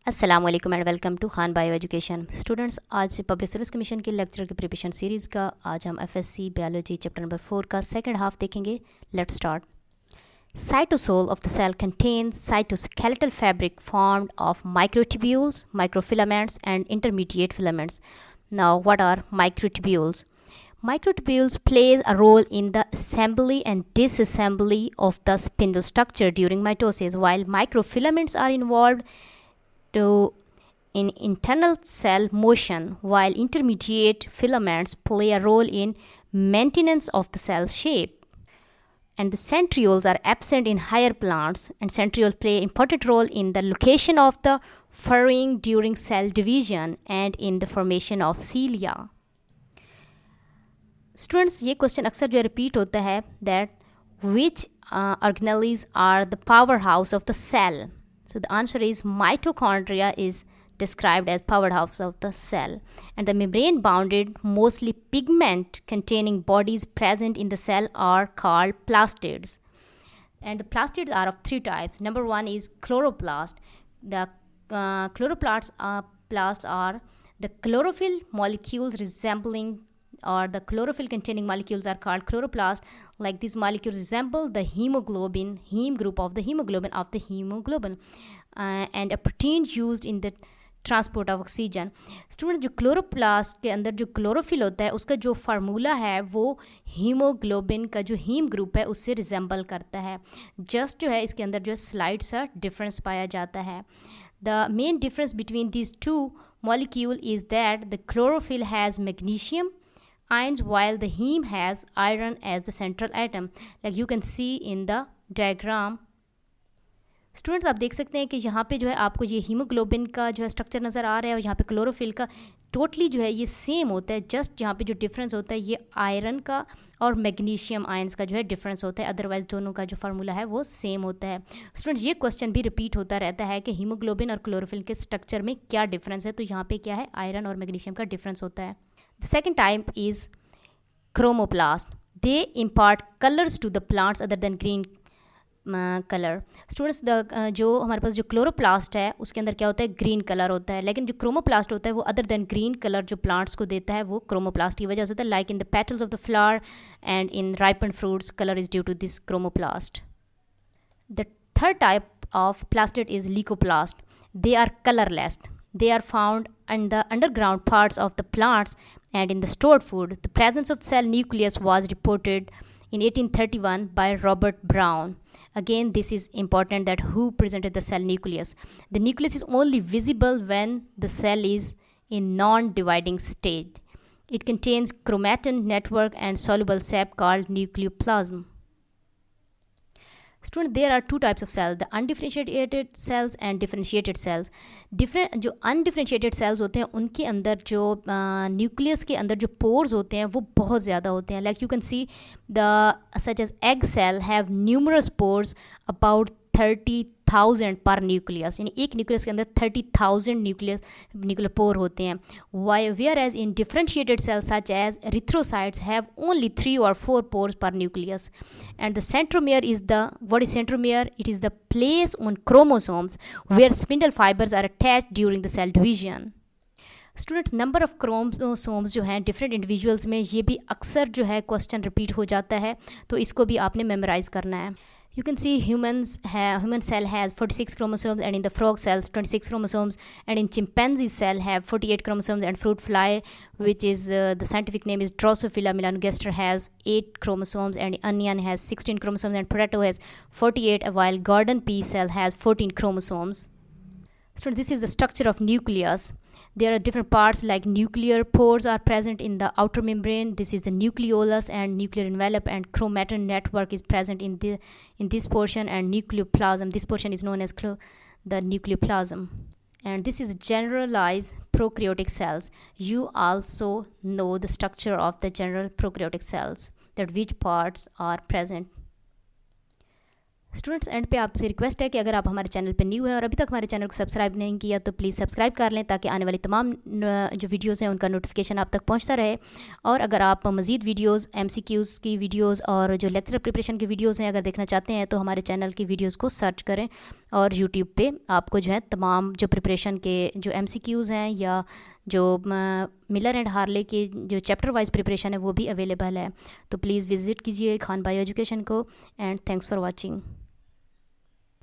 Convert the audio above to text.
अस्सलाम वालेकुम and welcome to Khan bio education students. आज पब्लिक सर्विस कमीशन के लेक्चर की प्रिपरेशन सीरीज़ का आज हम एफएससी बायोलॉजी चैप्टर नंबर 4 का सेकंड हाफ देखेंगे। Let's start. Cytosol of the cell contains cytoskeletal fabric formed of microtubules, microfilaments and intermediate filaments. Now what are microtubules? Microtubules play a role in the assembly and disassembly of the spindle structure during mitosis, while microfilaments are involved in internal cell motion, while intermediate filaments play a role in maintenance of the cell shape. And the centrioles are absent in higher plants, and centrioles play an important role in the location of the furrowing during cell division and in the formation of cilia. Students, ये question अक्सर जो repeat होता है that which organelles are the powerhouse of the cell? So the answer is mitochondria is described as powerhouse of the cell, and the membrane bounded mostly pigment containing bodies present in the cell are called plastids. And the plastids are of three types. Number one is chloroplast. The chloroplasts are the chlorophyll molecules resembling, or the chlorophyll containing molecules are called chloroplast. Like these molecules resemble the hemoglobin, heme group of the hemoglobin, and a protein used in the transport of oxygen. Student, जो chloroplast के अंदर जो chlorophyll होता है उसका जो formula है वो हीमोग्लोबिन का जो हीम ग्रुप है उससे रिजेंबल करता है। जस्ट जो है इसके अंदर जो स्लाइड सा डिफरेंस पाया जाता है। The main difference between this two molecule is that the chlorophyll has magnesium ions while the heme has iron as the central atom, like you can see in the diagram. Students, आप देख सकते हैं कि यहाँ पे जो है आपको ये हीमोग्लोबिन का जो है स्ट्रक्चर नज़र आ रहा है और यहाँ पे क्लोरोफिल का टोटली जो है ये सेम होता है। जस्ट यहाँ पे जो डिफरेंस होता है ये आयरन का और मैग्नीशियम आयंस का जो है डिफरेंस होता है, अदरवाइज दोनों का जो फार्मूला है वो सेम होता है। स्टूडेंट्स, ये क्वेश्चन भी रिपीट होता रहता है कि हीमोग्लोबिन और क्लोरोफिल के स्ट्रक्चर में क्या डिफरेंस है, तो यहाँ पे क्या है आयरन और मैग्नीशियम का डिफरेंस होता है। The second type is chromoplast. They impart colors to the plants other than green color. Students, जो हमारे पास जो क्लोरोप्लास्ट है उसके अंदर क्या होता है ग्रीन कलर होता है, लेकिन जो क्रोमोप्लास्ट होता है वो अदर देन ग्रीन कलर जो प्लांट्स को देता है वो क्रोमोप्लास्ट की वजह से होता है। Like in the petals of the flower and in ripen fruits colour is due to this chromoplast. The third type of plastid is leucoplast. They are colorless. They are found in the underground parts of the plants and in the stored food. The presence of cell nucleus was reported in 1831 by Robert Brown. Again, this is important that who presented the cell nucleus. The nucleus is only visible when the cell is in non-dividing state. It contains chromatin network and soluble sap called nucleoplasm. Student, there are two types of cells, the undifferentiated cells and differentiated cells. जो undifferentiated cells होते हैं उनके अंदर जो nucleus के अंदर जो pores होते हैं वो बहुत ज़्यादा होते हैं। Like you can see the such as egg cell have numerous pores about 30,000 per nucleus, यानी एक न्यूक्लियस के अंदर 30,000 न्यूक्लियर पोर होते हैं। Whereas in differentiated cells such as erythrocytes have only 3 or 4 pores per nucleus. And the centromere is the what is centromere? It is the place on chromosomes where spindle fibres are attached during the cell division. Students, number of chromosomes जो हैं different individuals में ये भी अक्सर जो है question repeat हो जाता है, तो इसको भी आपने मेमोराइज़ करना है। You can see human cell has 46 chromosomes, and in the frog cells 26 chromosomes, and in chimpanzee cell have 48 chromosomes, and fruit fly, which is the scientific name is Drosophila melanogaster, has 8 chromosomes, and onion has 16 chromosomes, and potato has 48, while garden pea cell has 14 chromosomes. So this is the structure of nucleus. There are different parts like nuclear pores are present in the outer membrane. This is the nucleolus and nuclear envelope, and chromatin network is present in this portion, and nucleoplasm. This portion is known as the nucleoplasm. And this is generalized prokaryotic cells. You also know the structure of the general prokaryotic cells, that which parts are present. Students, and पे आपसे request है कि अगर आप हमारे channel पे new हैं और अभी तक हमारे चैनल को सब्सक्राइब नहीं किया तो प्लीज़ सब्सक्राइब कर लें ताकि आने वाली तमाम जो वीडियोस हैं उनका नोटिफिकेशन आप तक पहुंचता रहे। और अगर आप मज़ीद वीडियोस MCQs की वीडियोस और जो लेक्चर प्रिपरेशन की वीडियोस हैं अगर देखना चाहते हैं तो हमारे चैनल की वीडियोस को सर्च करें और यूट्यूब पे आपको जो है तमाम जो प्रिपरेशन के जो MCQs हैं या जो मिलर एंड हार्ले के जो चैप्टर वाइज प्रिपरेशन है वो भी अवेलेबल है। तो प्लीज़ विज़िट कीजिए खान बायो एजुकेशन को। And thanks for watching.